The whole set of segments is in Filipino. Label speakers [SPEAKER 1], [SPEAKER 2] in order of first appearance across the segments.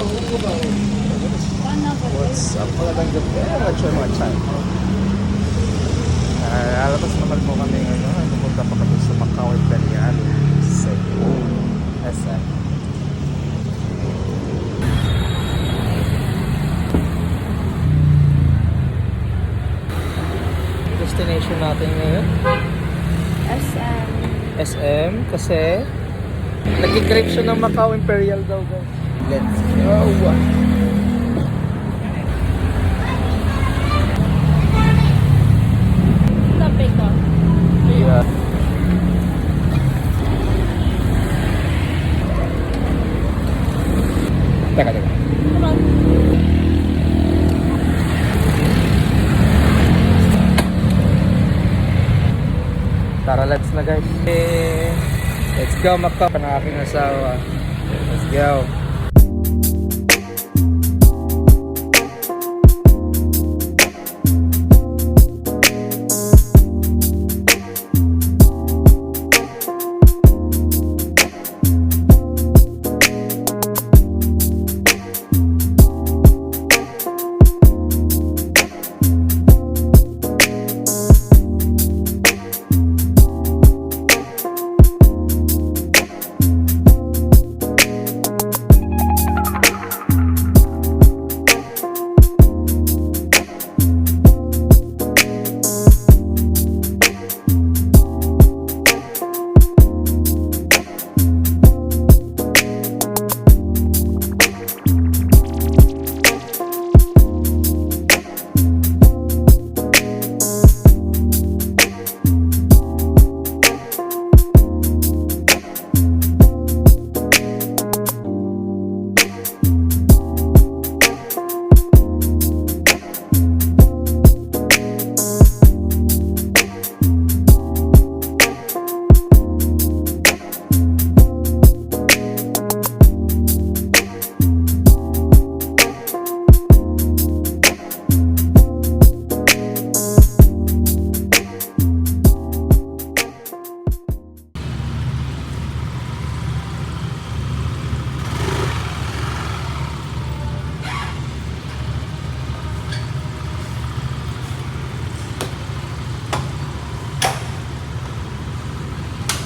[SPEAKER 1] What's up? Magandang gabi. Mga chan. Lalabas naman po kami ngayon. Pupunta pa kami sa Macau Imperial Cebu SM. Destination natin ngayon SM kasi nag-crave siya ng Macau Imperial daw guys. Let's go! Yeah. Teka. Tara, let's na guys. Let's go, Macau. Ng aking asawa. Let's go.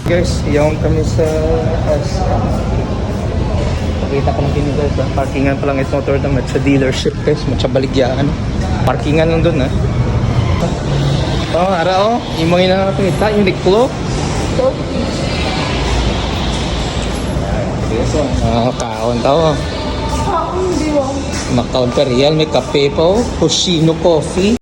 [SPEAKER 1] Guys, iyon kami sa SM. Pakita ko lang din guys, parkingan pa lang ito motor ng sa dealership guys, matsa baligyan. Parkingan lang doon ara yung mga nakakita, yung liklo. Kaon tao. Macau Imperial, may kape po, Hoshino Coffee.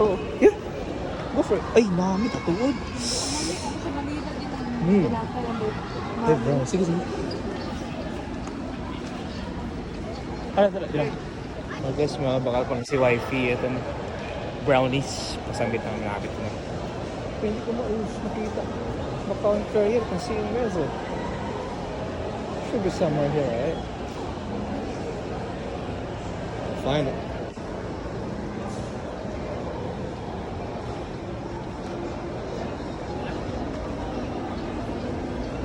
[SPEAKER 1] Oh, yeah. Go for it. Ay, nami, tatuod. Sige, sige. Tara, tara. I guess bakal pa si wifey. Ito na. Brownies. Pasambit ang nabit na. Hindi ko maayos nakita. Maka-counter here. Kung sino guys eh. Should be somewhere here, right? I'll find it.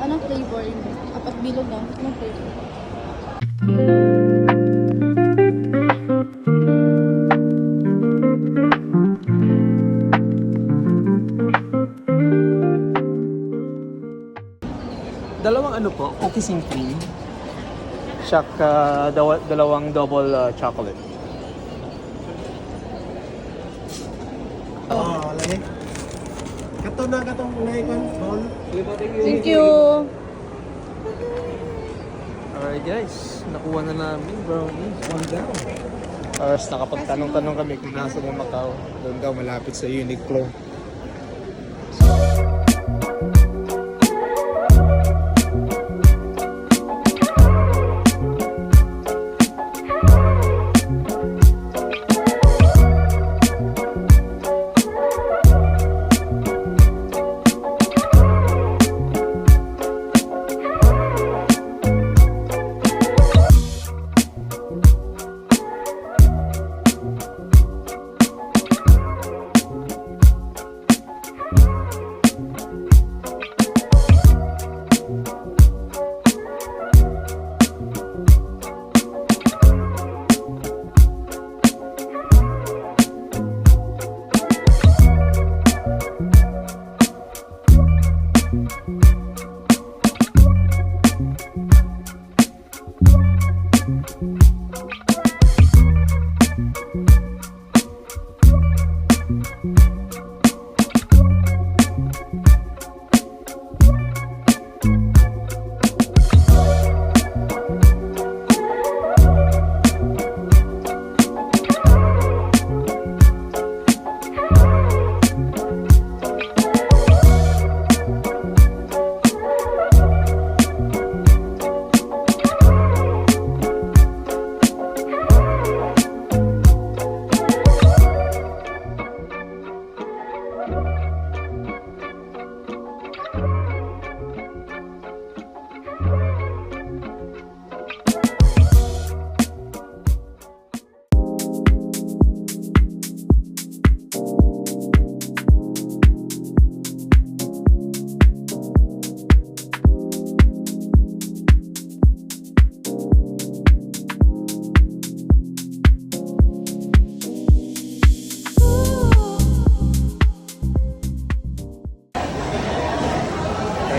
[SPEAKER 2] Anong flavor yun? Apat bilog lang. Anong flavor?
[SPEAKER 1] Dalawang ano po, cookies and cream. Tsaka dalawang double chocolate.
[SPEAKER 3] Oh, lagi. Kato na katong kulay kon, bol.
[SPEAKER 2] Thank you!
[SPEAKER 1] Alright guys, nakuha na namin brownies.
[SPEAKER 3] One down.
[SPEAKER 1] Tapos nakapagtanong-tanong kami kung nasa ng Macau. Doon daw malapit sa Uniqlo.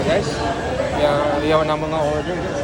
[SPEAKER 1] Guys, yaw na mga order guys.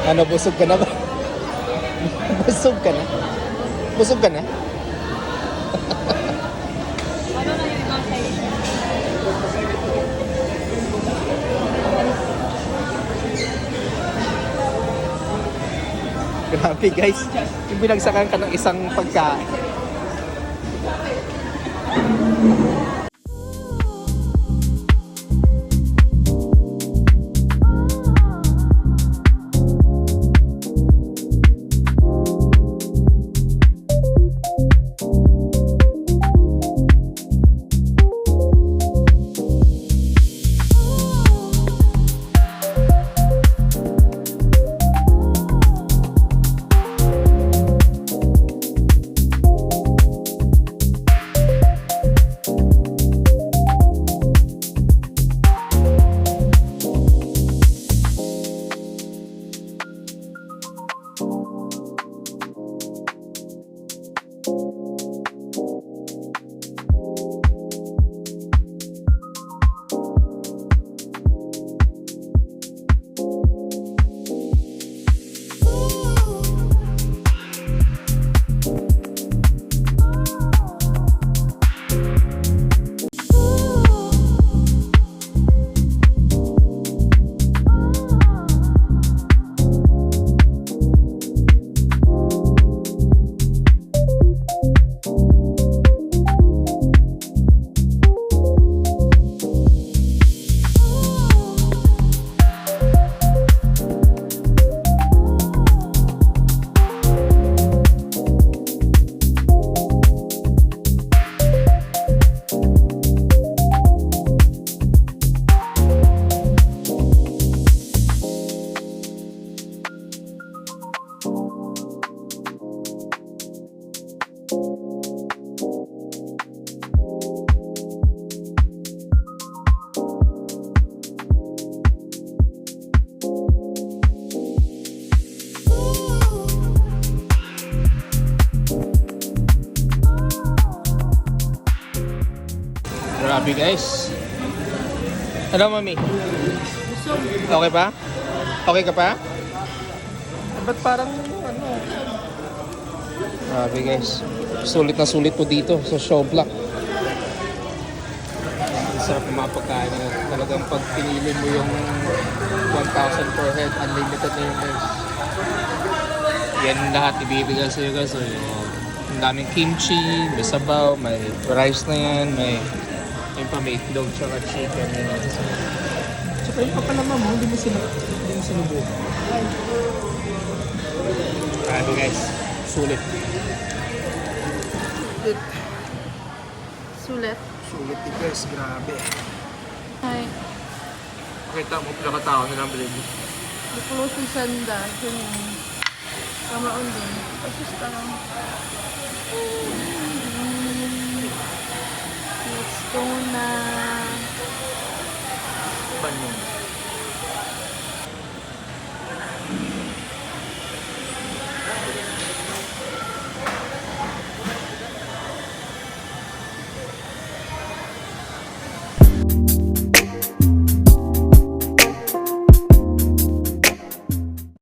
[SPEAKER 1] Ano, busog ka na ba? Busog ka na? Busog ka na?
[SPEAKER 2] Ano na yung ibang size?
[SPEAKER 1] Grabe guys, yung binagsakan ka ng isang pagkain. Grabe guys. Ano mami? Okay pa? Okay ka pa? Ba't parang ano? Grabe guys. Sulit na sulit po dito sa show block. Ang sarap ng mga pagkain na talagang pag pinili mo yung 1,000 per head, unlimited na yun guys. Yan lahat ibibigay sa iyo guys. So, ang daming kimchi, may sabaw, may rice na yan, may may itlog tsaka chicken yan. Tsaka yung papalaman mo, hindi mo sinubukan. Grabe guys, sulit.
[SPEAKER 2] Sulit.
[SPEAKER 1] Sulit din guys, grabe.
[SPEAKER 2] Ay,
[SPEAKER 1] Pakita mo, pinakatao na lang bilhin mo.
[SPEAKER 2] bukulo si Sanda. Ganyan. Kamaon din. Tapos parang... Let's go na.
[SPEAKER 1] Pan yun.